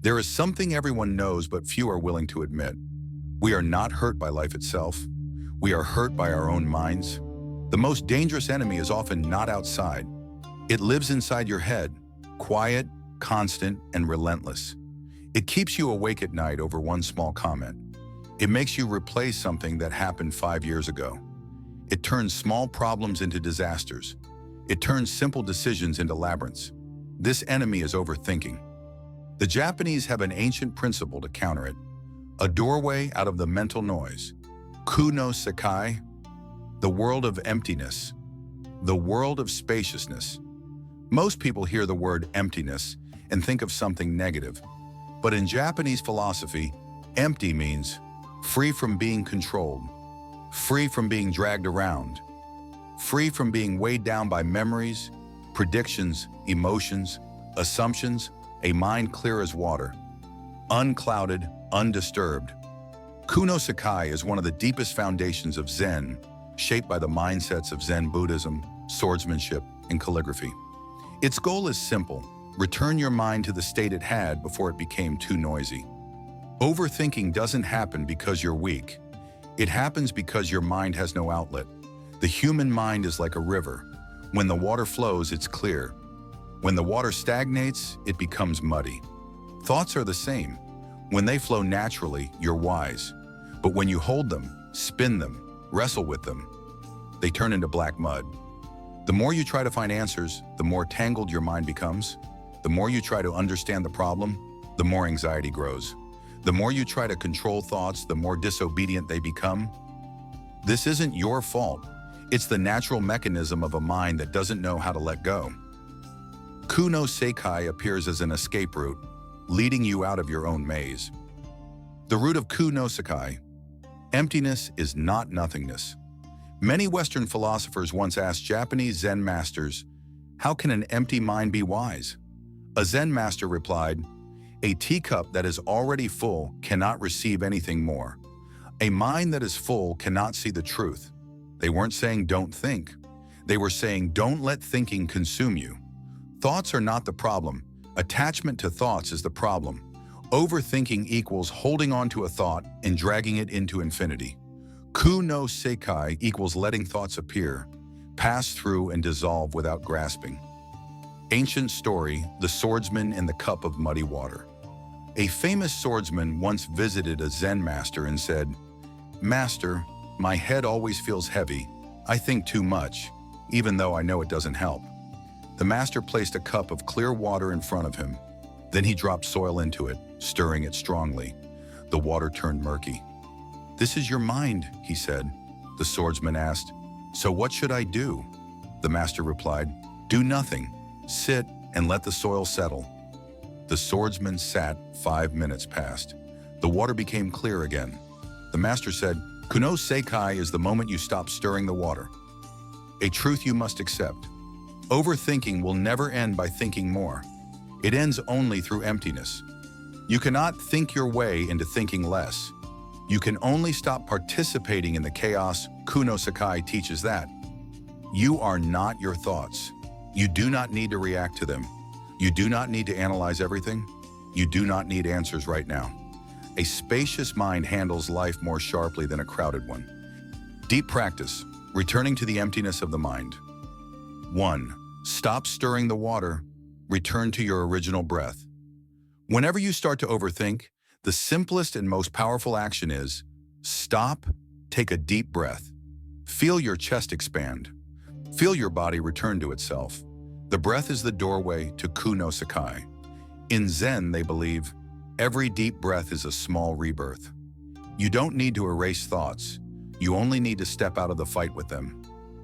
There is something everyone knows but few are willing to admit. We are not hurt by life itself. We are hurt by our own minds. The most dangerous enemy is often not outside. It lives inside your head, quiet, constant, and relentless. It keeps you awake at night over one small comment. It makes you replay something that happened 5 years ago. It turns small problems into disasters. It turns simple decisions into labyrinths. This enemy is overthinking. The Japanese have an ancient principle to counter it. A doorway out of the mental noise. Ku No Sekai, the world of emptiness, the world of spaciousness. Most people hear the word emptiness and think of something negative. But in Japanese philosophy, empty means free from being controlled, free from being dragged around, free from being weighed down by memories, predictions, emotions, assumptions, a mind clear as water, unclouded, undisturbed. Ku No Sekai is one of the deepest foundations of Zen, shaped by the mindsets of Zen Buddhism, swordsmanship, and calligraphy. Its goal is simple: return your mind to the state it had before it became too noisy. Overthinking doesn't happen because you're weak. It happens because your mind has no outlet. The human mind is like a river. When the water flows, it's clear. When the water stagnates, it becomes muddy. Thoughts are the same. When they flow naturally, you're wise. But when you hold them, spin them, wrestle with them, they turn into black mud. The more you try to find answers, the more tangled your mind becomes. The more you try to understand the problem, the more anxiety grows. The more you try to control thoughts, the more disobedient they become. This isn't your fault. It's the natural mechanism of a mind that doesn't know how to let go. Ku No Sekai appears as an escape route, leading you out of your own maze. The root of Ku No Sekai: emptiness is not nothingness. Many Western philosophers once asked Japanese Zen masters, "How can an empty mind be wise?" A Zen master replied, "A teacup that is already full cannot receive anything more. A mind that is full cannot see the truth." They weren't saying don't think. They were saying don't let thinking consume you. Thoughts are not the problem. Attachment to thoughts is the problem. Overthinking equals holding on to a thought and dragging it into infinity. Ku No Sekai equals letting thoughts appear, pass through, and dissolve without grasping. Ancient story: the swordsman and the cup of muddy water. A famous swordsman once visited a Zen master and said, "Master, my head always feels heavy. I think too much, even though I know it doesn't help." The master placed a cup of clear water in front of him. Then he dropped soil into it, stirring it strongly. The water turned murky. "This is your mind," he said. The swordsman asked, "So what should I do?" The master replied, "Do nothing. Sit and let the soil settle." The swordsman sat. 5 minutes passed. The water became clear again. The master said, "Ku No Sekai is the moment you stop stirring the water. A truth you must accept. Overthinking will never end by thinking more. It ends only through emptiness. You cannot think your way into thinking less. You can only stop participating in the chaos. Ku No Sekai teaches that. You are not your thoughts. You do not need to react to them. You do not need to analyze everything. You do not need answers right now. A spacious mind handles life more sharply than a crowded one. Deep practice, returning to the emptiness of the mind. 1. Stop stirring the water. Return to your original breath. Whenever you start to overthink, the simplest and most powerful action is stop, take a deep breath. Feel your chest expand. Feel your body return to itself. The breath is the doorway to Ku No Sekai. In Zen, they believe every deep breath is a small rebirth. You don't need to erase thoughts. You only need to step out of the fight with them.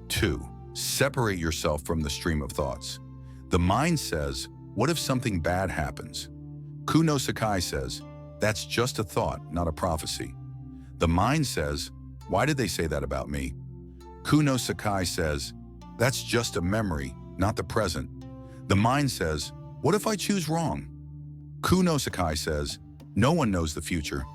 2. Separate yourself from the stream of thoughts. The mind says, "What if something bad happens?" Ku No Sekai says, "That's just a thought, not a prophecy." The mind says, "Why did they say that about me?" Ku No Sekai says, "That's just a memory, not the present." The mind says, "What if I choose wrong?" Ku No Sekai says, "No one knows the future."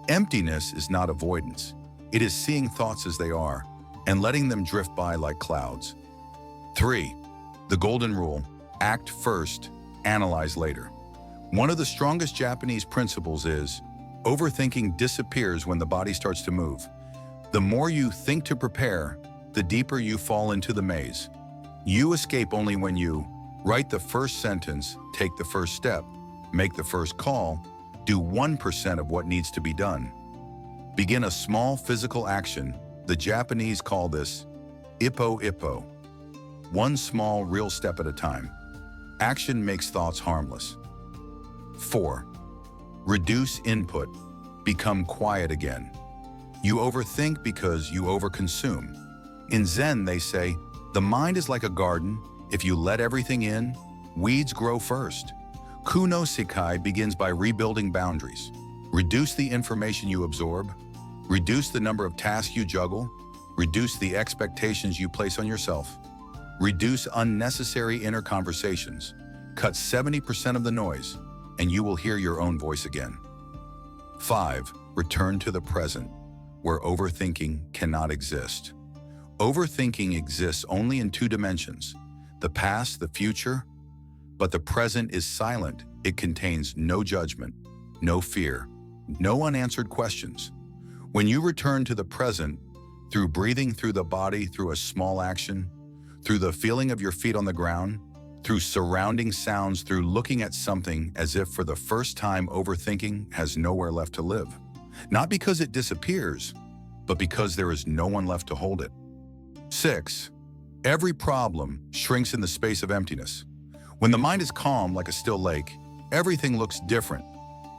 Emptiness is not avoidance. It is seeing thoughts as they are and letting them drift by like clouds. 3. The golden rule: act first, analyze later. One of the strongest Japanese principles is, overthinking disappears when the body starts to move. The more you think to prepare, the deeper you fall into the maze. You escape only when you write the first sentence, take the first step, make the first call, do 1% of what needs to be done. Begin a small physical action. The Japanese call this ippo ippo. One small, real step at a time. Action makes thoughts harmless. 4. Reduce input. Become quiet again. You overthink because you overconsume. In Zen, they say, the mind is like a garden. If you let everything in, weeds grow first. Ku No Sekai begins by rebuilding boundaries. Reduce the information you absorb. Reduce the number of tasks you juggle. Reduce the expectations you place on yourself. Reduce unnecessary inner conversations. Cut 70% of the noise, and you will hear your own voice again. 5. Return to the present, where overthinking cannot exist. Overthinking exists only in 2 dimensions, the past, the future, but the present is silent. It contains no judgment, no fear, no unanswered questions. When you return to the present, through breathing through the body, through a small action, through the feeling of your feet on the ground, through surrounding sounds, through looking at something as if for the first time, overthinking has nowhere left to live. Not because it disappears, but because there is no one left to hold it. 6. Every problem shrinks in the space of emptiness. When the mind is calm like a still lake, everything looks different.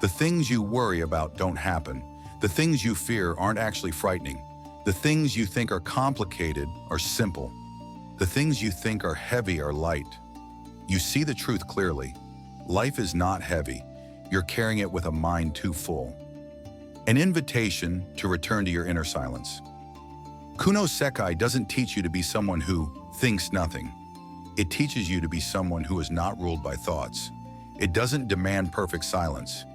The things you worry about don't happen. The things you fear aren't actually frightening. The things you think are complicated are simple. The things you think are heavy are light. You see the truth clearly. Life is not heavy. You're carrying it with a mind too full. An invitation to return to your inner silence. Ku No Sekai doesn't teach you to be someone who thinks nothing. It teaches you to be someone who is not ruled by thoughts. It doesn't demand perfect silence.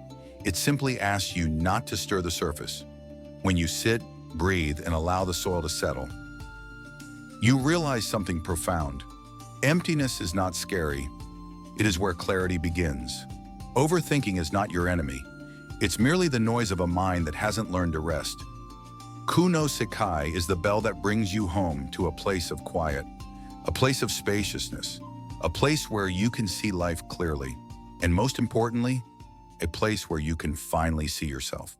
It simply asks you not to stir the surface. When you sit, breathe, and allow the soil to settle, you realize something profound. Emptiness is not scary. It is where clarity begins. Overthinking is not your enemy. It's merely the noise of a mind that hasn't learned to rest. Ku No Sekai is the bell that brings you home to a place of quiet, a place of spaciousness, a place where you can see life clearly, and most importantly, a place where you can finally see yourself.